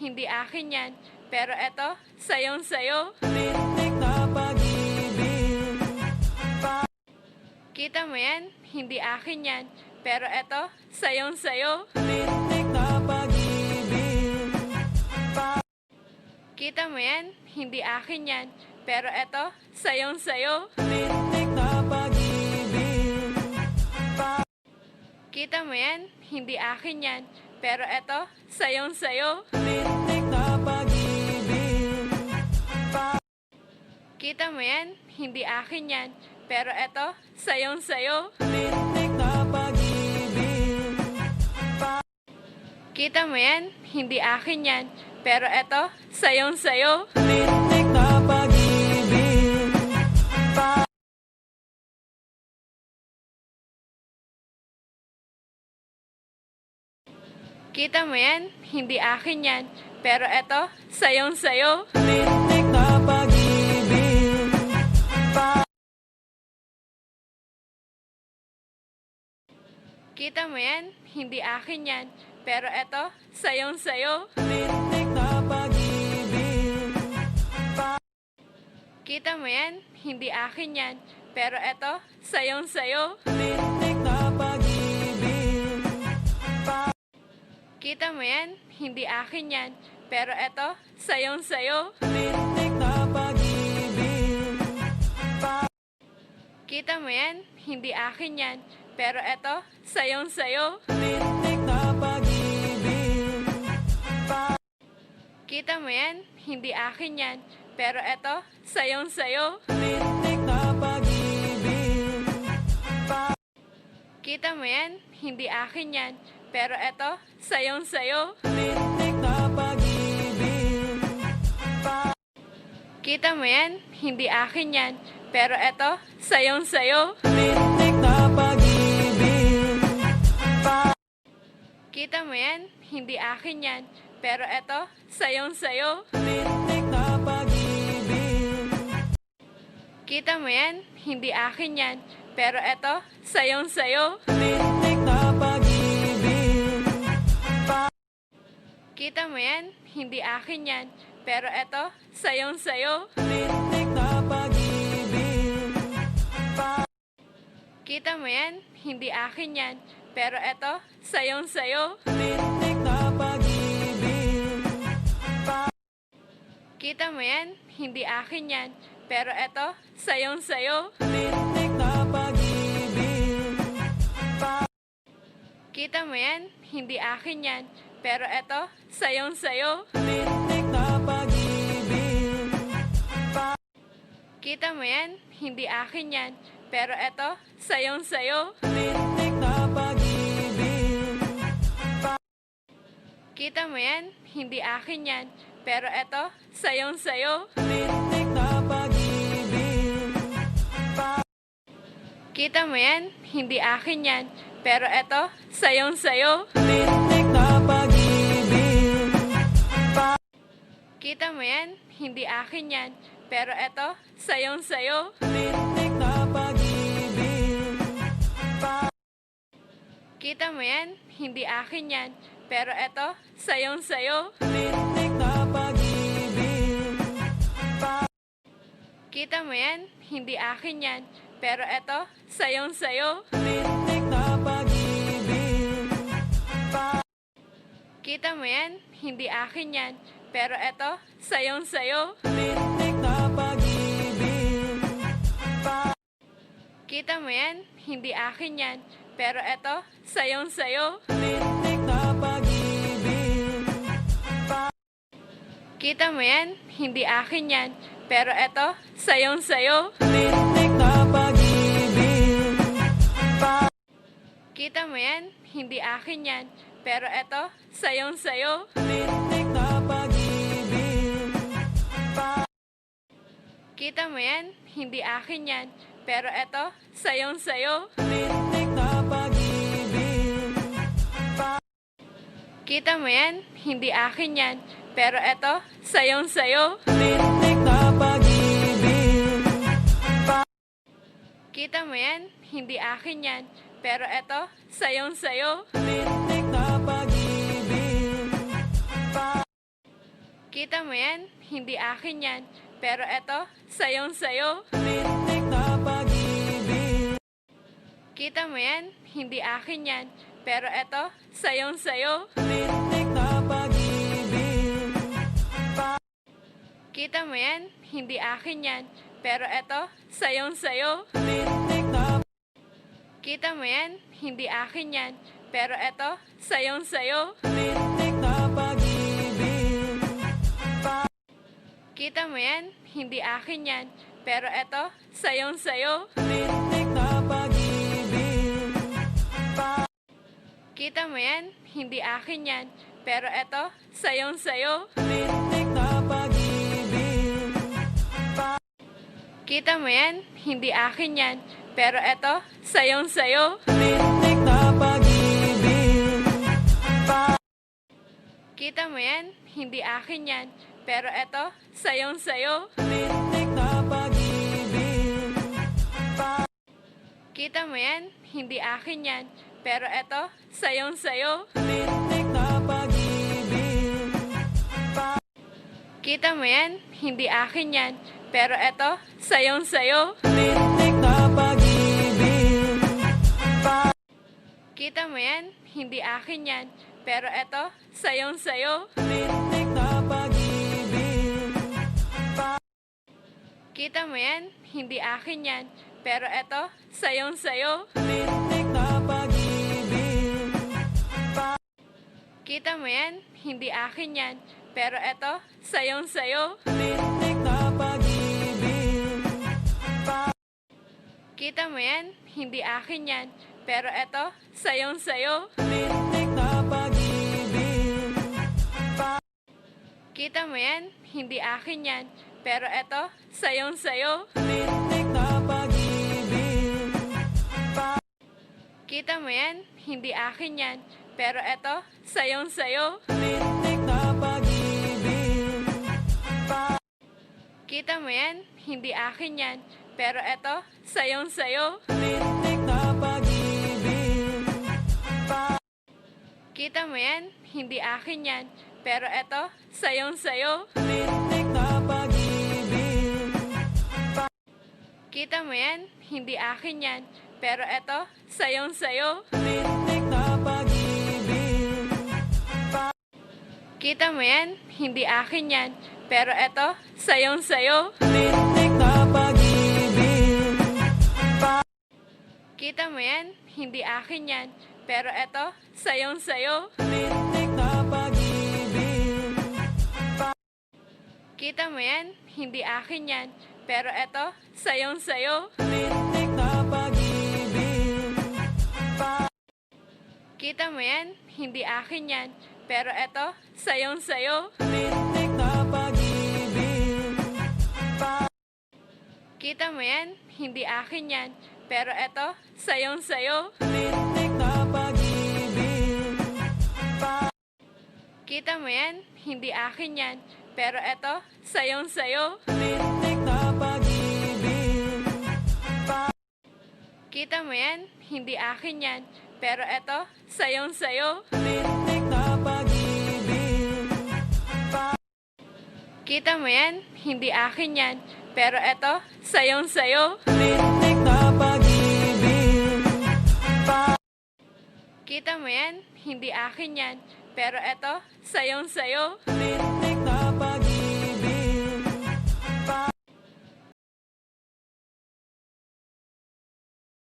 hindi akin yan. Pero eto, sayong sayo. Lintik na pag-ibig. Kita mo yan, hindi akin yan. Pero eto, sayong sayo. Lintik na pag-ibig. Kita mo yan, hindi akin yan. Pero eto, sayong sayo. Lintik na pag-ibig. Kita mo yan, hindi akin yan. Pero eto, sayong sayo. Lintik na pag-ibig. Kita mo yan, hindi akin yan. Pero eto, sayong sayo. Lintik na pag-ibig. Kita mo yan, hindi akin yan. Pero eto, sayong sayo. Lintik na pag-ibig. Kita mo yan, hindi akin yan. Pero eto, sayong sayo. Lintik na pag-ibig. Kita mo yan, hindi akin yan. Pero eto, sayong sayo. Lintik na pag-ibig. Kita mo yan, hindi akin yan. Pero eto, sayong sayo. Lintik na pag-ibig. Kita mo yan, hindi akin yan. Pero eto, sayong sayo. Lintik na pag-ibig. Kita mo yan, hindi akin yan. Pero eto, sayong sayo. Lintik na pag-ibig. Kita mo yan, hindi akin yan. Pero eto, sayong sayo. Lintik na pag-ibig. Kita mo yan, hindi akin yan. Pero eto, sayong sayo. Lintik na pag-ibig. Kita mo yan, hindi akin yan. Pero eto, sayong sayo. Lintik na pag-ibig. Kita mo yan, hindi akin yan. Pero eto, sayong sayo. Lintik na pag-ibig. Kita mo yan, hindi akin yan. Pero eto, sayong sayo. Lintik na pag-ibig. Kita mo yan, hindi akin yan. Pero eto, sayong sayo. Lintik na pag-ibig. Kita mo yan, hindi akin yan. Pero eto, sayong sayo. Lintik na pag-ibig. Kita mo yan, hindi akin yan. Pero eto, sayong sayo. Lintik na pag-ibig. Kita mo yan, hindi akin yan. Pero eto, sayong sayo. Lintik na pag-ibig. Kita mo yan, hindi akin yan. Pero eto, sayong sayo. Lintik na pag-ibig. Kita mo yan, hindi akin yan. Pero eto, sayong sayo. Lintik na pag-ibig. Kita mo yan, hindi akin yan. Pero eto, sayong sayo. Lintik na pag-ibig. Kita mo yan, hindi akin yan. Pero eto, sayong sayo. Lintik na pag-ibig. Kita mo yan, hindi akin yan. Pero eto, sayong sayo. Lintik na pag-ibig. Kita mo yan, hindi akin yan. Pero eto, sayong sayo. Lintik na pag-ibig. Kita mo yan, hindi akin yan. Pero eto, sayong sayo. Lintik na pag-ibig. Kita mo yan, hindi akin yan. Pero eto, sayong sayo. Lintik na pag-ibig. Kita mo yan, hindi akin yan. Pero eto, sayong sayo. Lintik na pag-ibig. Kita mo yan, hindi akin yan. Pero eto, sayong sayo. Lintik na pag-ibig. Kita mo yan, hindi akin yan. Pero eto, sayong sayo. Lintik na pag-ibig. Kita mo yan, hindi akin yan. Pero eto, sayong sayo. Lintik na pag-ibig. Kita mo yan, hindi akin yan. Pero eto, sayong sayo. Lintik na pag-ibig. Kita mo yan? Hindi akin yan. Pero eto, sayong sayo. Tahimik na pag-ibig. Kita mo yan? Hindi akin yan. Pero eto, sayong sayo. Tahimik na pag-ibig. Kita mo yan? Hindi akin yan. Pero eto, sayong sayo. Tahimik na Kita mo yan? Hindi akin yan. Pero eto, sayong sayo. tahimik na pag-ibig. Kita mo yan? Hindi akin yan. Pero eto, sayong sayo. Tahimik na pag-ibig. Kita mo yan? Hindi akin yan. Pero eto, sayong sayo. Tahimik na pag-ibig. Kita mo yan? Hindi akin yan. Pero eto, sayong sayo. Tahimik na pag-ibig. Kita mo yan? Hindi akin yan. Pero eto, sayong sayo. Tahimik na pag-ibig. Kita mo yan? Hindi akin yan. Pero eto, sayong sayo. Tahimik na pag-ibig. Kita mo yan? Hindi akin yan. Pero eto, sayong sayo. Tahimik na pag-ibig. Kita mo yan? Hindi akin yan. Pero eto, sayong sayo. Tahimik na pag-ibig. Kita mo yan? Hindi akin yan. Pero eto, sayong sayo. Tahimik na pag-ibig. Kita mo yan? Hindi akin yan. Pero eto, sayong sayo. Tahimik na pag-ibig. Kita mo yan? Hindi akin yan. Pero eto, sayong sayo. Tahimik na pag-ibig. Kita mo yan? Hindi akin yan. Pero eto, sayong sayo. Tahimik na pag-ibig. Kita mo yan? Hindi akin yan. Pero eto, sayong sayo. Tahimik na pag-ibig. Kita mo yan? Hindi akin yan. Pero eto, sayong sayo. Tahimik na pag-ibig. Kita mo yan? Hindi akin yan. Pero eto, sayong sayo. Tahimik na pag-ibig. Kita mo yan? Hindi akin yan. Pero eto, sayong sayo. Tahimik na pag-ibig. Kita mo yan? Hindi akin yan. Pero eto, sayong sayo. Tahimik na pag-ibig. Kita mo yan? Hindi akin yan. Pero eto, sayong sayo. Tahimik na pag-ibig. Kita mo yan? Hindi akin yan. Pero eto, sayong sayo. Tahimik na pag-ibig. Kita mo yan? Hindi akin yan. Pero eto, sayong sayo. Tahimik na pag-ibig. Kita mo yan? Hindi akin yan. Pero eto, sayong sayo. Tahimik na pag-ibig. Kita mo yan? Hindi akin yan. Pero eto, sayong sayo. Tahimik na pag-ibig. Kita mo yan? Hindi akin yan. Pero eto, sayong sayo. Tahimik na pag-ibig. Kita mo yan? Hindi akin yan. Pero eto, sayong sayo. Tahimik na pag-ibig. Kita mo yan? Hindi akin yan. Pero eto, sayong sayo. Tahimik